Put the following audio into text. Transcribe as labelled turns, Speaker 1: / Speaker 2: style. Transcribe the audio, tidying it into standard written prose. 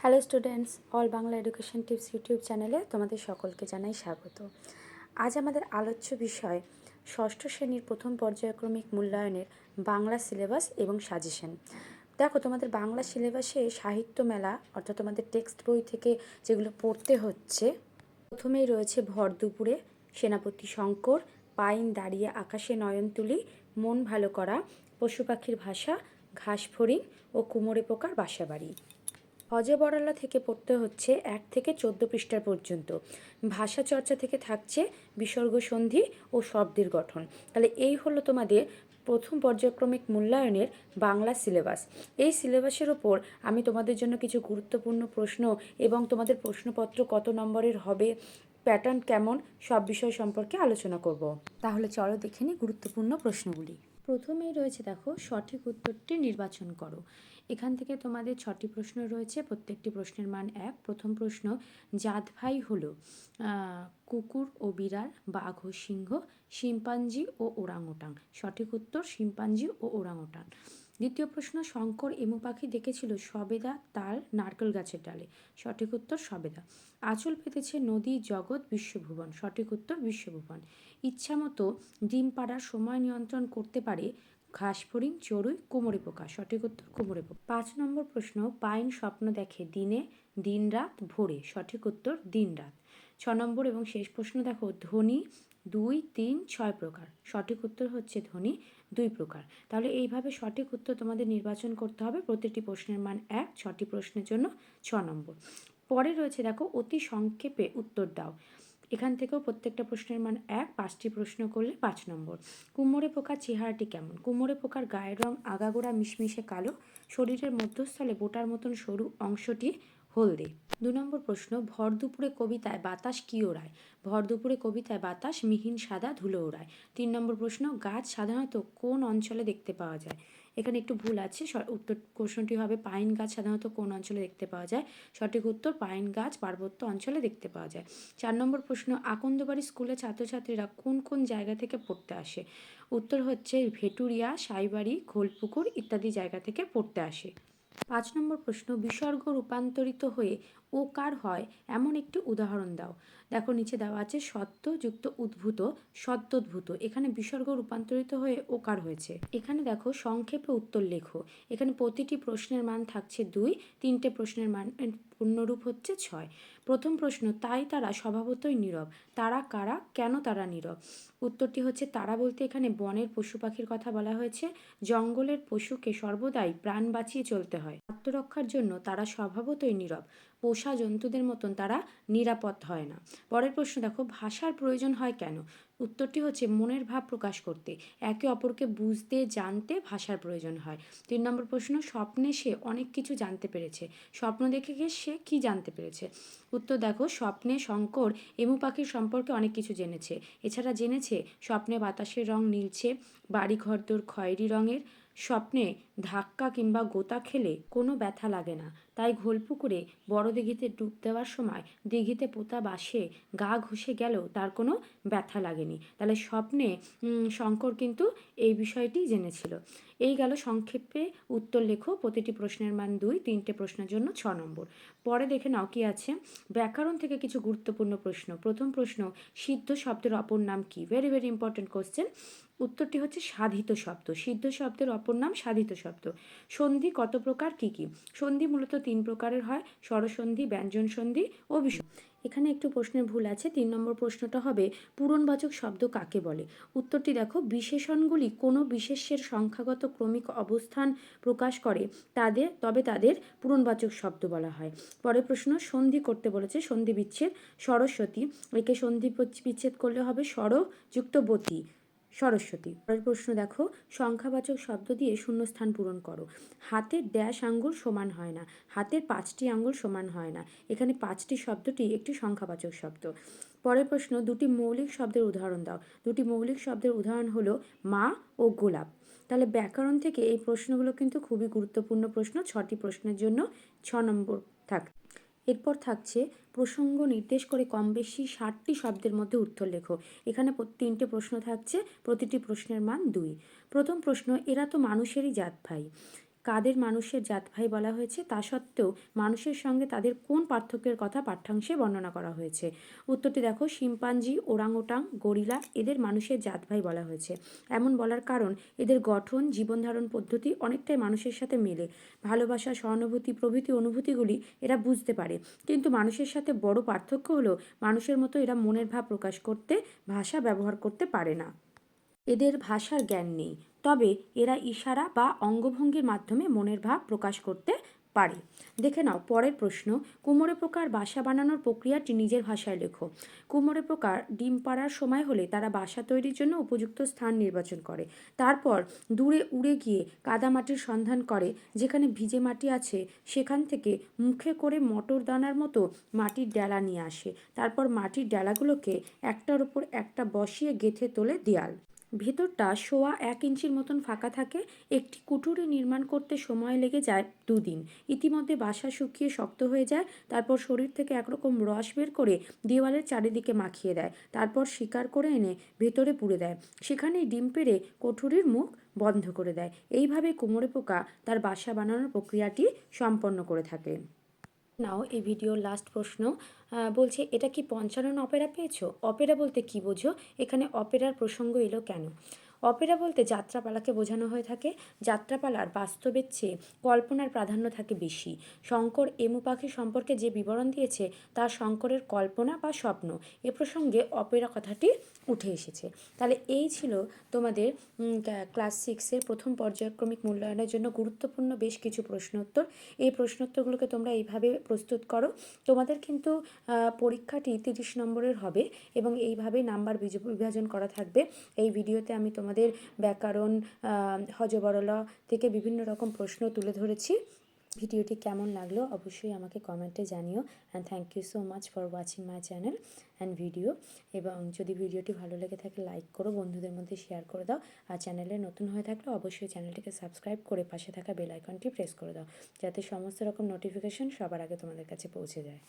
Speaker 1: Hello students, all Bangla education tips YouTube চ্যানেলে তোমাদের সকলকে জানাই স্বাগত। আজ আমাদের আলোচ্য বিষয় ষষ্ঠ শ্রেণীর প্রথম পর্যায়ক্রমিক মূল্যায়নের বাংলা সিলেবাস এবং সাজেশন। দেখো, তোমাদের বাংলা সিলেবাসে সাহিত্য মেলা অর্থাৎ তোমাদের টেক্সট বই থেকে যেগুলো পড়তে হচ্ছে, প্রথমেই রয়েছে ভর দুপুরে, সেনাপতি শঙ্কর, পাইন দাঁড়িয়ে আকাশে নয়ন তুলি, মন ভালো করা, পশু পাখির ভাষা, ঘাস ফড়িং ও কুমোরে পোকার বাসাবাড়ি। অজয় বড়ালা থেকে পড়তে হচ্ছে 1 থেকে 14 পৃষ্ঠা পর্যন্ত। ভাষা চর্চা থেকে থাকছে বিসর্গ সন্ধি ও শব্দের গঠন। তাহলে এই হলো তোমাদের প্রথম পর্যায়ক্রমিক মূল্যায়নের বাংলা সিলেবাস। এই সিলেবাসের ওপর আমি তোমাদের জন্য কিছু গুরুত্বপূর্ণ প্রশ্ন এবং তোমাদের প্রশ্নপত্র কত নম্বরের হবে, প্যাটার্ন কেমন, সব বিষয় সম্পর্কে আলোচনা করব। তাহলে চলো দেখে নিই গুরুত্বপূর্ণ প্রশ্নগুলি। প্রথমেই রয়েছে, দেখো, সঠিক উত্তরটি নির্বাচন করো। এখান থেকে তোমাদের 6টি প্রশ্ন রয়েছে, প্রত্যেকটি প্রশ্নের মান 1। প্রথম প্রশ্ন, জাত ভাই হলো কুকুর ও বিড়াল, বাঘ ও সিংহ, শিম্পাঞ্জি ও ওরাংওটাং। সঠিক উত্তর শিম্পাঞ্জি ও ওরাংওটাং। দ্বিতীয় প্রশ্ন, শঙ্কর এমু পাখি দেখেছিল সবেদা, তাল, নারকেল গাছের ডালে। সঠিক উত্তর সবেদা। আঁচল পেতেছে নদী, জগৎ, বিশ্বভুবন। সঠিক উত্তর বিশ্বভুবন। ইচ্ছামতো ডিম পাড়ার সময় নিয়ন্ত্রণ করতে পারে ঘাস ফড়িং, চড়ুই, কুমোরে পোকা। সঠিক উত্তর কুমোরে পোকা। 5 নম্বর প্রশ্ন, পাইন স্বপ্ন দেখে দিনে, দিন রাত, ভোরে। সঠিক উত্তর দিন রাত। 6 নম্বর এবং শেষ প্রশ্ন, দেখো, ধ্বনি 2, 3, 6 প্রকার। সঠিক উত্তর হচ্ছে ধ্বনি 2 প্রকার। তাহলে এইভাবে সঠিক উত্তর তোমাদের নির্বাচন করতে হবে। প্রতিটি প্রশ্নের মান 1, 6টি প্রশ্নের জন্য 6 নম্বর। পরে রয়েছে, দেখো, অতি সংক্ষেপে উত্তর দাও। এখান থেকেও প্রত্যেকটা প্রশ্নের মান 1, 5টি প্রশ্ন করলে 5 নম্বর। কুমোরে পোকার চেহারাটি কেমন? কুমোরে পোকার গায়ের রং আগাগোড়া মিশমিশে কালো, শরীরের মধ্যস্থলে বোটার মতন সরু অংশটি হলদে। 2 নম্বর প্রশ্ন, ভর দুপুরে কবিতায় বাতাস কি ওড়ায়? ভর দুপুরে কবিতায় বাতাস মিহিন সাদা ধুলো ওড়ায়। 3 নম্বর প্রশ্ন, গাছ সাধারণত কোন অঞ্চলে দেখতে পাওয়া যায়? এখানে একটু ভুল আছে, উত্তর প্রশ্নটি হবে পাইন গাছ সাধারণত কোন অঞ্চলে দেখতে পাওয়া যায়? সঠিক উত্তর পাইন গাছ পার্বত্য অঞ্চলে দেখতে পাওয়া যায়। 4 নম্বর প্রশ্ন, আকন্দবাড়ি স্কুলে ছাত্রছাত্রীরা কোন কোন জায়গা থেকে পড়তে আসে? উত্তর হচ্ছে ভেটুরিয়া, সাইবাড়ি, খোলপুকুর ইত্যাদি জায়গা থেকে পড়তে আসে। 5 নম্বর প্রশ্ন, বিসর্গ রূপান্তরিত হয়ে ওকার হয় এমন একটি উদাহরণ দাও। দেখো, নিচে দেওয়া আছে সত্য যুক্ত উদ্ভূত, সদ্যোদ্ভূত। এখানে বিসর্গ রূপান্তরিত হয়ে ওকার হয়েছে। এখানে দেখো, সংক্ষেপে উত্তর লেখো। এখানে প্রতিটি প্রশ্নের মান থাকছে 2, 3টে প্রশ্নের মান পূর্ণরূপ হচ্ছে 6। প্রথম প্রশ্ন, তাই তারা স্বভাবতই নীরব। তারা কারা, কেন তারা নীরব? উত্তরটি হচ্ছে, তারা বলতে এখানে বনের পশু পাখির কথা বলা হয়েছে। জঙ্গলের পশুকে সর্বদাই প্রাণ বাঁচিয়ে চলতে হয়। আত্মরক্ষার জন্য তারা স্বভাবতই নীরব। পোষা জন্তুদের মতন তারা নিরাপদ হয় না। পরের প্রশ্ন, দেখো, ভাষার প্রয়োজন হয় কেন? উত্তরটি হচ্ছে মনের ভাব প্রকাশ করতে, একে অপরকে বুঝতে জানতে ভাষার প্রয়োজন হয়। 3 নম্বর প্রশ্ন, স্বপ্নে সে অনেক কিছু জানতে পেরেছে। স্বপ্ন দেখে গিয়ে সে কি জানতে পেরেছে? উত্তর, দেখো, স্বপ্নে শঙ্কর এমু পাখির সম্পর্কে অনেক কিছু জেনেছে। এছাড়া জেনেছে স্বপ্নে বাতাসের রং নীলচে, বাড়ি ঘরদোর খয়েরি রঙের। স্বপ্নে ধাক্কা কিংবা গোতা খেলে কোনো ব্যথা লাগে না, তাই ঘোলপুকুরে বড় দিঘিতে ডুব দেওয়ার সময় দিঘিতে পোতা বাসে গা ঘষে গেলেও তার কোনো ব্যথা লাগেনি। তাহলে স্বপ্নে শঙ্কর কিন্তু এই বিষয়টি জেনেছিল। এই গেল সংক্ষেপে উত্তর লেখো। প্রতিটি প্রশ্নের মান 2, 3টে প্রশ্নের জন্য 6 নম্বর। পরে দেখে নাও কি আছে। ব্যাকরণ থেকে কিছু গুরুত্বপূর্ণ প্রশ্ন। প্রথম প্রশ্ন, সিদ্ধ শব্দের অপর নাম কি? Very very important question. উত্তরটি হচ্ছে সাধিত শব্দ। সিদ্ধ শব্দের অপর নাম সাধিত শব্দ। সন্ধি কত প্রকার, কি কি? সন্ধি মূলত 3 প্রকারের হয়, স্বরসন্ধি, ব্যঞ্জন সন্ধি ও বিষম। এখানে একটু প্রশ্নের ভুল আছে। 3 নম্বর প্রশ্নটা হবে, পূরণবাচক শব্দ কাকে বলে? উত্তরটি দেখো, বিশেষণগুলি কোনো বিশেষ্যের সংখ্যাগত ক্রমিক অবস্থান প্রকাশ করে তবে তাদের পূরণবাচক শব্দ বলা হয়। পরের প্রশ্ন, সন্ধি করতে বলেছে, সন্ধি বিচ্ছেদ। সরস্বতী, একে সন্ধি বিচ্ছেদ করলে হবে স্বর যুক্ত বতী, সরস্বতী। পরের প্রশ্ন দেখো, সংখ্যাবাচক শব্দ দিয়ে শূন্যস্থান পূরণ করো। হাতের ড্যাশ আঙ্গুল সমান হয় না। হাতের 5টি আঙ্গুল সমান হয় না। এখানে 5টি শব্দটি একটি সংখ্যাবাচক শব্দ। পরের প্রশ্ন, 2টি মৌলিক শব্দের উদাহরণ দাও। 2টি মৌলিক শব্দের উদাহরণ হলো মা ও গোলাপ। তাহলে ব্যাকরণ থেকে এই প্রশ্নগুলো কিন্তু খুবই গুরুত্বপূর্ণ প্রশ্ন। 6টি প্রশ্নের জন্য 6 নম্বর থাকে। এরপর থাকছে প্রসঙ্গ নির্দেশ করে কম বেশি 60টি শব্দের মধ্যে উত্তর লেখো। এখানে 3টে প্রশ্ন থাকছে, প্রতিটি প্রশ্নের মান 2। প্রথম প্রশ্ন, এরা তো মানুষেরই জাত ভাই। কাদের মানুষের জাত ভাই বলা হয়েছে, তা সত্ত্বেও মানুষের সঙ্গে তাদের কোন পার্থক্যের কথা পাঠ্যাংশে বর্ণনা করা হয়েছে? উত্তরটি দেখো, শিম্পাঞ্জি, ওরাংওটাং, গরিলা এদের মানুষের জাত ভাই বলা হয়েছে। এমন বলার কারণ এদের গঠন, জীবনধারণ পদ্ধতি অনেকটাই মানুষের সাথে মেলে। ভালোবাসা, সহানুভূতি প্রভৃতি অনুভূতিগুলি এরা বুঝতে পারে, কিন্তু মানুষের সাথে বড় পার্থক্য হলো মানুষের মতো এরা মনের ভাব প্রকাশ করতে ভাষা ব্যবহার করতে পারে না। এদের ভাষার জ্ঞান নেই, তবে এরা ইশারা বা অঙ্গভঙ্গির মাধ্যমে মনের ভাব প্রকাশ করতে পারে। দেখে নাও পরের প্রশ্ন, কুমোরে পোকার বাসা বানানোর প্রক্রিয়াটি নিজের ভাষায় লেখো। কুমোরে পোকার ডিম পাড়ার সময় হলে তারা বাসা তৈরির জন্য উপযুক্ত স্থান নির্বাচন করে। তারপর দূরে উড়ে গিয়ে কাদামাটির সন্ধান করে, যেখানে ভিজে মাটি আছে সেখান থেকে মুখে করে মটর দানার মতো মাটির ডেলা নিয়ে আসে। তারপর মাটির ডেলাগুলোকে একটার উপর একটা বসিয়ে গেঁথে তোলে দেয়াল। ভেতরটা 1.25 ইঞ্চির মতন ফাঁকা থাকে। একটি কুঠুরি নির্মাণ করতে সময় লেগে যায় 2 দিন। ইতিমধ্যে বাসা শুকিয়ে শক্ত হয়ে যায়। তারপর শরীর থেকে একরকম রস বের করে দেওয়ালের চারিদিকে মাখিয়ে দেয়। তারপর শিকার করে এনে ভেতরে পুড়ে দেয়। সেখানেই ডিম পেড়ে কুঠুরির মুখ বন্ধ করে দেয়। এইভাবে কুমোরে পোকা তার বাসা বানানোর প্রক্রিয়াটি সম্পন্ন করে থাকে। নাও এই ভিডিওর লাস্ট প্রশ্ন, বলছে এটা কি পঞ্চানন অপেরা পেয়েছো? অপেরা বলতে কি বোঝো? এখানে অপেরার প্রসঙ্গ এলো কেন? অপেরা বলতে যাত্রাপালাকে বোঝানো হয়ে থাকে। যাত্রাপালার বাস্তবের চেয়ে কল্পনার প্রাধান্য থাকে বেশি। শঙ্কর এমু পাখি সম্পর্কে যে বিবরণ দিয়েছে তা শঙ্করের কল্পনা বা স্বপ্ন। এ প্রসঙ্গে অপেরা কথাটি উঠে এসেছে। তাহলে এই ছিল তোমাদের ক্লাস 6-এর প্রথম পর্যায়ক্রমিক মূল্যায়নের জন্য গুরুত্বপূর্ণ বেশ কিছু প্রশ্নোত্তর। এই প্রশ্নোত্তরগুলোকে তোমরা এইভাবে প্রস্তুত করো। তোমাদের কিন্তু পরীক্ষাটি 30 নম্বরের হবে এবং এইভাবেই নাম্বার বিভাজন করা থাকবে। এই ভিডিওতে আমি তোমাদের ব্যাকরণ, হযবরল থেকে বিভিন্ন রকম প্রশ্ন তুলে ধরেছি। ভিডিওটি কেমন লাগলো অবশ্যই আমাকে কমেন্টে জানিও। And thank you so much for watching my channel and video. এবং যদি ভিডিওটি ভালো লেগে থাকে লাইক করো, বন্ধুদের মধ্যে শেয়ার করে দাও। আর চ্যানেলে নতুন হয়ে থাকলে অবশ্যই চ্যানেলটিকে সাবস্ক্রাইব করে পাশে থাকা বেল আইকনটি প্রেস করে দাও, যাতে সমস্ত রকম নোটিফিকেশন সবার আগে তোমাদের কাছে পৌঁছে যায়।